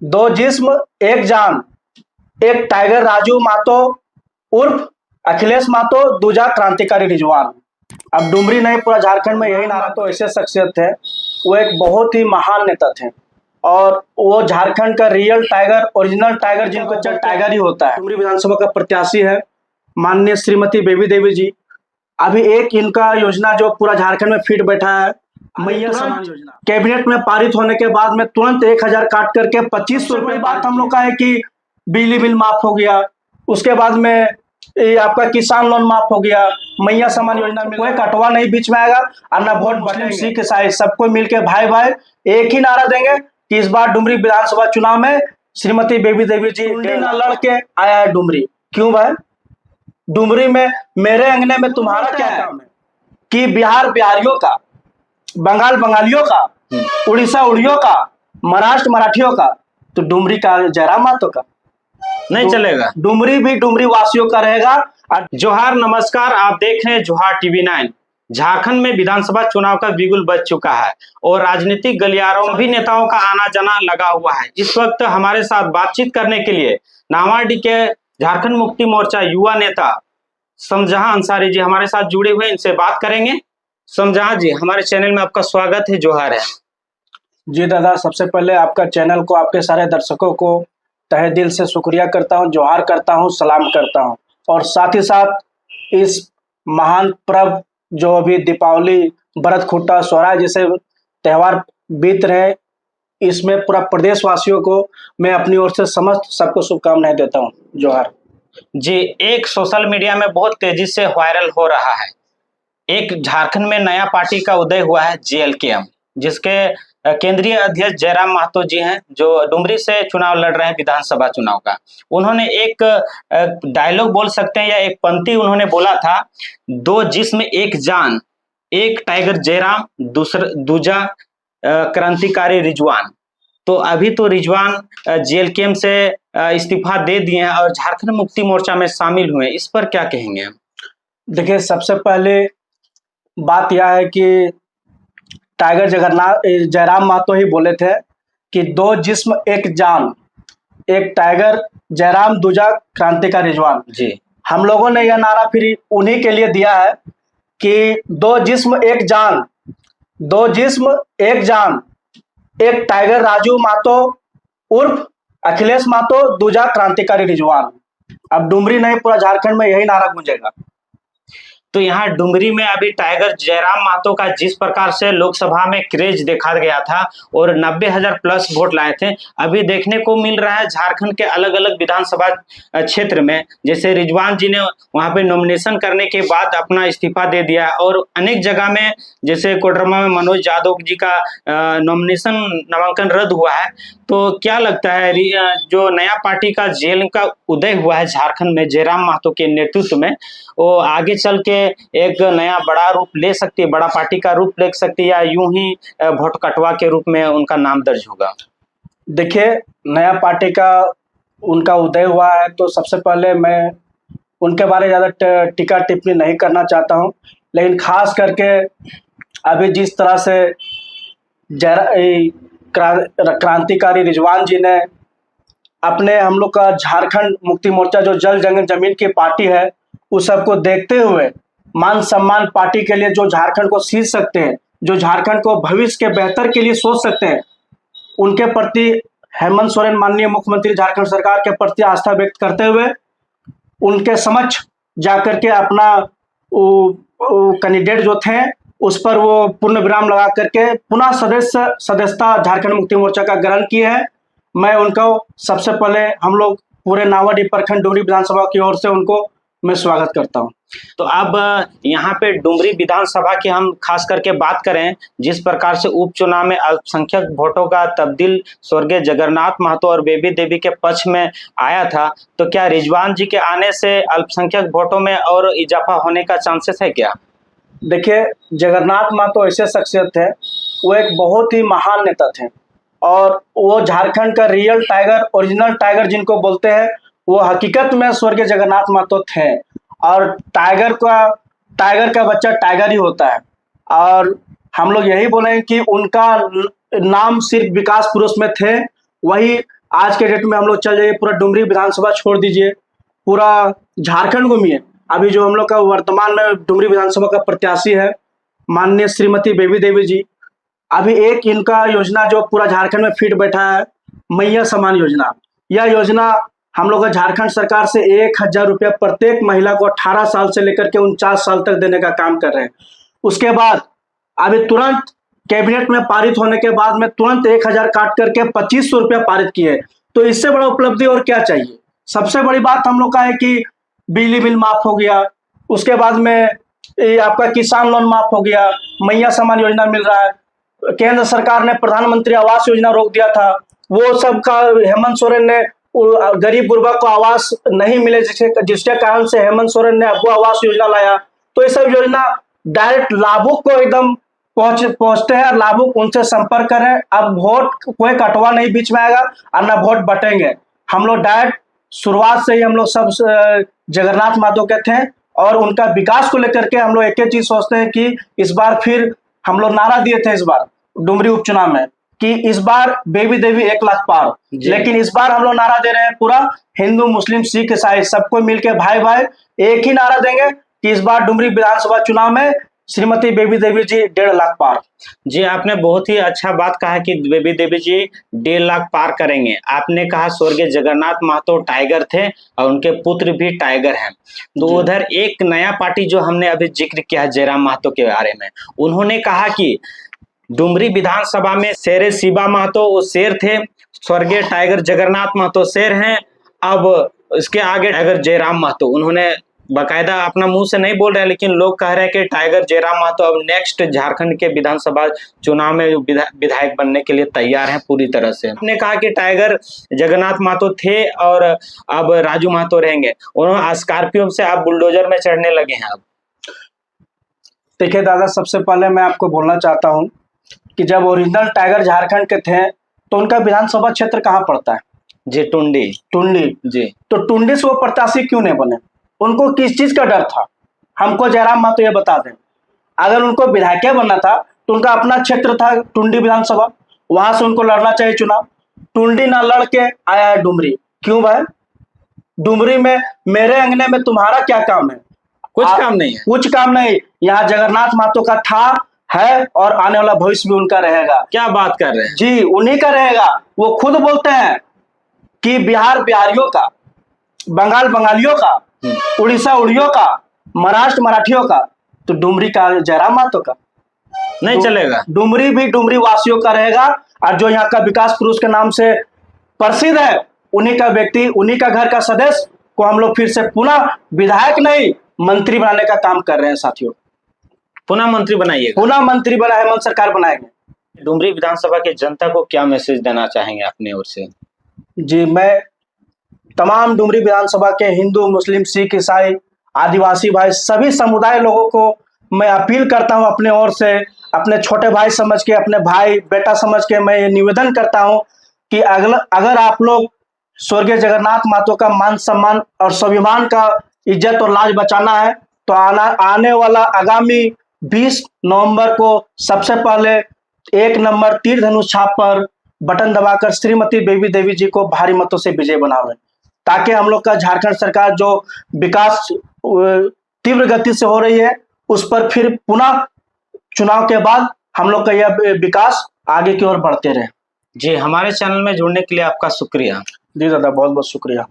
दो जिस्म एक जान, एक टाइगर राजू मातो उर्फ अखिलेश मातो, दूजा क्रांतिकारी रिजवान। अब डुमरी नहीं, पूरा झारखंड में यही नारा। तो ऐसे शख्सियत थे, वो एक बहुत ही महान नेता थे और वो झारखंड का रियल टाइगर, ओरिजिनल टाइगर जिनको टाइगर ही होता है। डुमरी विधानसभा का प्रत्याशी है माननीय श्रीमती बेबी देवी जी। अभी एक इनका योजना जो पूरा झारखंड में फिट बैठा है, मैया समान योजना, कैबिनेट में पारित होने के बाद में तुरंत 1000 काट करके 2500 रुपए। बात हम लोग का है कि बिजली बिल माफ हो गया, उसके बाद में ये आपका किसान लोन माफ हो गया, मैया समान योजना में कोई कटवा नहीं बीच में आएगा और ना वोट मुस्लिम सिख ईसाई सबको मिलके भाई भाई एक ही नारा देंगे कि इस बार डुमरी विधानसभा चुनाव में श्रीमती बेबी देवी जी ना लड़के आया है डुमरी। क्यों भाई? डुमरी में मेरे अंगने में तुम्हारा क्या काम है कि बिहार बिहारियों का, बंगाल बंगालियों का, उड़ीसा उड़ियों का, महाराष्ट्र मराठियों का, तो डुमरी का जयराम मातो का नहीं चलेगा। डुमरी भी डुमरी वासियों का रहेगा। जोहार, नमस्कार, आप देख रहे हैं जोहार टीवी 9। झारखंड में विधानसभा चुनाव का बिगुल बज चुका है और राजनीतिक गलियारों में भी नेताओं का आना जाना लगा हुआ है। इस वक्त हमारे साथ बातचीत करने के लिए नावाडीह के झारखंड मुक्ति मोर्चा युवा नेता समजहां अंसारी जी हमारे साथ जुड़े हुए, इनसे बात करेंगे। समजहां जी, हमारे चैनल में आपका स्वागत है। जोहार है जी दादा, सबसे पहले आपका चैनल को, आपके सारे दर्शकों को तहे दिल से शुक्रिया करता हूं, जोहार करता हूं, सलाम करता हूं। और साथ ही साथ इस महान पर्व जो अभी दीपावली, भरत खुट्टा, सोहराय जैसे त्यौहार बीत रहे, इसमें पूरा प्रदेशवासियों को मैं अपनी ओर से समस्त सबको शुभकामनाएं देता हूं। जोहार जी। एक सोशल मीडिया में बहुत तेजी से वायरल हो रहा है, एक झारखंड में नया पार्टी का उदय हुआ है JLKM, जिसके केंद्रीय अध्यक्ष जयराम महतो जी हैं, जो डुमरी से चुनाव लड़ रहे हैं विधानसभा चुनाव का। उन्होंने एक डायलॉग बोल सकते हैं या एक पंक्ति उन्होंने बोला था, दो जिस्म एक जान, एक टाइगर जयराम, दूजा क्रांतिकारी रिजवान। तो अभी तो रिजवान JLKM से इस्तीफा दे दिए हैं और झारखंड मुक्ति मोर्चा में शामिल हुए, इस पर क्या कहेंगे? देखिए, सबसे पहले बात यह है कि टाइगर जयराम मातो ही बोले थे कि दो जिस्म एक जान, एक टाइगर जयराम, दूजा क्रांतिकारी रिजवान। जी, हम लोगों ने यह नारा फिर उन्हीं के लिए दिया है कि दो जिस्म एक जान, दो जिस्म एक जान, एक टाइगर राजू मातो उर्फ अखिलेश मातो, दूजा क्रांतिकारी रिजवान। अब डुमरी नहीं, पूरा झारखंड में यही नारा गूंजेगा। तो यहाँ डुमरी में अभी टाइगर जयराम महतो का जिस प्रकार से लोकसभा में क्रेज देखा गया था और 90,000 प्लस वोट लाए थे, अभी देखने को मिल रहा है झारखंड के अलग अलग विधानसभा क्षेत्र में, जैसे रिजवान जी ने वहां पे नॉमिनेशन करने के बाद अपना इस्तीफा दे दिया और अनेक जगह में, जैसे कोडरमा में मनोज यादव जी का नामांकन रद्द हुआ है। तो क्या लगता है, जो नया पार्टी का JLKM का उदय हुआ है झारखंड में जयराम महतो के नेतृत्व में, वो आगे चल के एक नया बड़ा रूप ले सकती है, बड़ा पार्टी का रूप ले सकती है, या यूं ही वोट कटवा के रूप में उनका नाम दर्ज होगा? देखिए, नया पार्टी का उनका उदय हुआ है तो सबसे पहले मैं उनके बारे में ज़्यादा टीका टिप्पणी नहीं करना चाहता हूं, लेकिन खास करके अभी जिस तरह से क्रांतिकारी रिजवान जी ने अपने, हम लोग का झारखंड मुक्ति मोर्चा जो जल जंगल जमीन की पार्टी है, उस सबको देखते हुए मान सम्मान पार्टी के लिए जो झारखंड को सींच सकते हैं, जो झारखंड को भविष्य के बेहतर के लिए सोच सकते हैं, उनके प्रति हेमंत सोरेन माननीय मुख्यमंत्री झारखंड सरकार के प्रति आस्था व्यक्त करते हुए उनके समक्ष जाकर के अपना कैंडिडेट जो थे उस पर वो पूर्ण विराम लगा करके पुनः सदस्यता झारखंड मुक्ति मोर्चा का ग्रहण किए हैं। मैं उनको सबसे पहले, हम लोग पूरे नावाडीह प्रखंड डुमरी विधानसभा की ओर से उनको मैं स्वागत करता हूं। तो अब यहाँ पे डुमरी विधानसभा की हम खास करके बात करें, जिस प्रकार से उपचुनाव में अल्पसंख्यक वोटों का तब्दील स्वर्गीय जगन्नाथ महतो और बेबी देवी के पक्ष में आया था, तो क्या रिजवान जी के आने से अल्पसंख्यक वोटों में और इजाफा होने का चांसेस है क्या? देखिए, जगन्नाथ महतो ऐसे शख्सियत थे, वो एक बहुत ही महान नेता थे और वो झारखंड का रियल टाइगर, ओरिजिनल टाइगर जिनको बोलते हैं, वो हकीकत में स्वर्गीय जगन्नाथ महतो थे। और टाइगर का बच्चा टाइगर ही होता है। और हम लोग यही बोलेंगे कि उनका नाम सिर्फ विकास पुरुष में थे, वही आज के डेट में हम लोग चल जाइए, पूरा डुमरी विधानसभा छोड़ दीजिए, पूरा झारखंड घूमिए। अभी जो हम लोग का वर्तमान में डुमरी विधानसभा का प्रत्याशी है माननीय श्रीमती बेबी देवी जी, अभी एक इनका योजना जो पूरा झारखंड में फिट बैठा है, मैया समान योजना। यह योजना हम लोग का झारखंड सरकार से 1000 रुपया प्रत्येक महिला को 18 साल से लेकर के 49 साल तक देने का काम कर रहे हैं। उसके बाद अभी तुरंत कैबिनेट में पारित होने के बाद में तुरंत 1000 काट करके 2500 रुपया पारित किए। तो इससे बड़ा उपलब्धि और क्या चाहिए। सबसे बड़ी बात हम लोग का है कि बिजली बिल माफ हो गया, उसके बाद में ये आपका किसान लोन माफ हो गया, मैया समान योजना मिल रहा है। केंद्र सरकार ने प्रधानमंत्री आवास योजना रोक दिया था, वो सब का हेमंत सोरेन ने गरीब गुरबा को आवास नहीं मिले, जिसके कारण से हेमंत सोरेन ने अबू आवास योजना लाया। तो ये सब योजना डायरेक्ट लाभुक को एकदम पहुंचते हैं, लाभुक उनसे संपर्क करें। अब वोट कोई कटवा नहीं बीच में आएगा और ना वोट बटेंगे। हम लोग डायरेक्ट शुरुआत से ही हम लोग सब जगन्नाथ मातो के थे और उनका विकास को लेकर के हम लोग एक ही चीज सोचते हैं कि इस बार फिर हम लोग नारा दिए थे इस बार डुमरी उपचुनाव में कि इस बार बेबी देवी 1 लाख पार, लेकिन इस बार हम लोग नारा दे रहे हैं पूरा हिंदू मुस्लिम सिख ईसाई सबको मिलके भाई भाई एक ही नारा देंगे कि इस बार डुमरी विधानसभा चुनाव में श्रीमती बेबी देवी जी 1.5 लाख पार। जी, आपने बहुत ही अच्छा बात कहा कि बेबी देवी जी 1.5 लाख पार करेंगे। आपने कहा स्वर्गीय जगन्नाथ महतो टाइगर थे और उनके पुत्र भी टाइगर हैं। तो उधर एक नया पार्टी जो हमने अभी जिक्र किया जयराम महतो के बारे में, उन्होंने कहा कि डुमरी विधानसभा में शेर शिवा महतो वो शेर थे, स्वर्गीय टाइगर जगन्नाथ महतो शेर हैं। अब इसके आगे टाइगर जयराम महतो, उन्होंने बाकायदा अपना मुंह से नहीं बोल रहे हैं, लेकिन लोग कह रहे हैं कि टाइगर जयराम महतो अब नेक्स्ट झारखंड के विधानसभा चुनाव में विधायक बनने के लिए तैयार हैं पूरी तरह से। आपने कहा कि टाइगर जगन्नाथ महतो थे और अब राजू महतो रहेंगे, उन्होंने स्कॉर्पियो से आप बुलडोजर में चढ़ने लगे हैं। अब देखिए दादा, सबसे पहले मैं आपको बोलना चाहता हूँ कि जब ओरिजिनल टाइगर झारखंड के थे तो उनका विधानसभा क्षेत्र कहाँ पड़ता है? जी, टुंडी। टुंडी जी। तो टुंडी से वो प्रत्याशी क्यों नहीं बने? उनको किस चीज का डर था? हमको जयराम महतो ये बता दें। अगर उनको विधायक बनना था तो उनका अपना क्षेत्र था टुंडी विधानसभा, वहां से उनको लड़ना चाहिए चुनाव। टुंडी ना लड़ के आया है डुमरी। क्यों भाई? डुमरी में मेरे अंगने में तुम्हारा क्या काम है? कुछ काम नहीं है। कुछ काम नहीं। यहाँ जगन्नाथ महतो का था, है और आने वाला भविष्य भी उनका रहेगा। क्या बात कर रहे हैं जी, उन्हीं का रहेगा। वो खुद बोलते हैं कि बिहार बिहारियों का, बंगाल बंगालियों का, उड़ीसा उड़ियों का, महाराष्ट्र मराठियों का, तो डुमरी का जयराम महतो का नहीं चलेगा। डुमरी भी डुमरी वासियों का रहेगा। और जो यहाँ का विकास पुरुष के नाम से प्रसिद्ध है, उन्हीं का व्यक्ति, उन्हीं का घर का सदस्य को हम लोग फिर से पुनः विधायक नहीं मंत्री बनाने का काम कर रहे हैं साथियों। पुनः मंत्री बनाइएगा? पुनः मंत्री बना हेमंत सरकार बनाएंगे। डुमरी विधानसभा की जनता को क्या मैसेज देना चाहेंगे अपने ओर से? जी, मैं तमाम डुमरी विधानसभा के हिंदू मुस्लिम सिख ईसाई आदिवासी भाई सभी समुदाय लोगों को मैं अपील करता हूं अपने ओर से, अपने छोटे भाई समझ के, अपने भाई बेटा समझ के मैं ये निवेदन करता हूं कि अगर आप लोग स्वर्गीय जगन्नाथ महतो का मान सम्मान और स्वाभिमान का इज्जत और लाज बचाना है तो आने वाला आगामी 20 नवंबर को सबसे पहले 1 नंबर तीर धनुष छाप पर बटन दबाकर श्रीमती बेबी देवी जी को भारी मतों से विजय बनावे, ताकि हम लोग का झारखंड सरकार जो विकास तीव्र गति से हो रही है उस पर फिर पुनः चुनाव के बाद हम लोग का यह विकास आगे की ओर बढ़ते रहे। जी, हमारे चैनल में जुड़ने के लिए आपका शुक्रिया। जी दादा, बहुत बहुत शुक्रिया।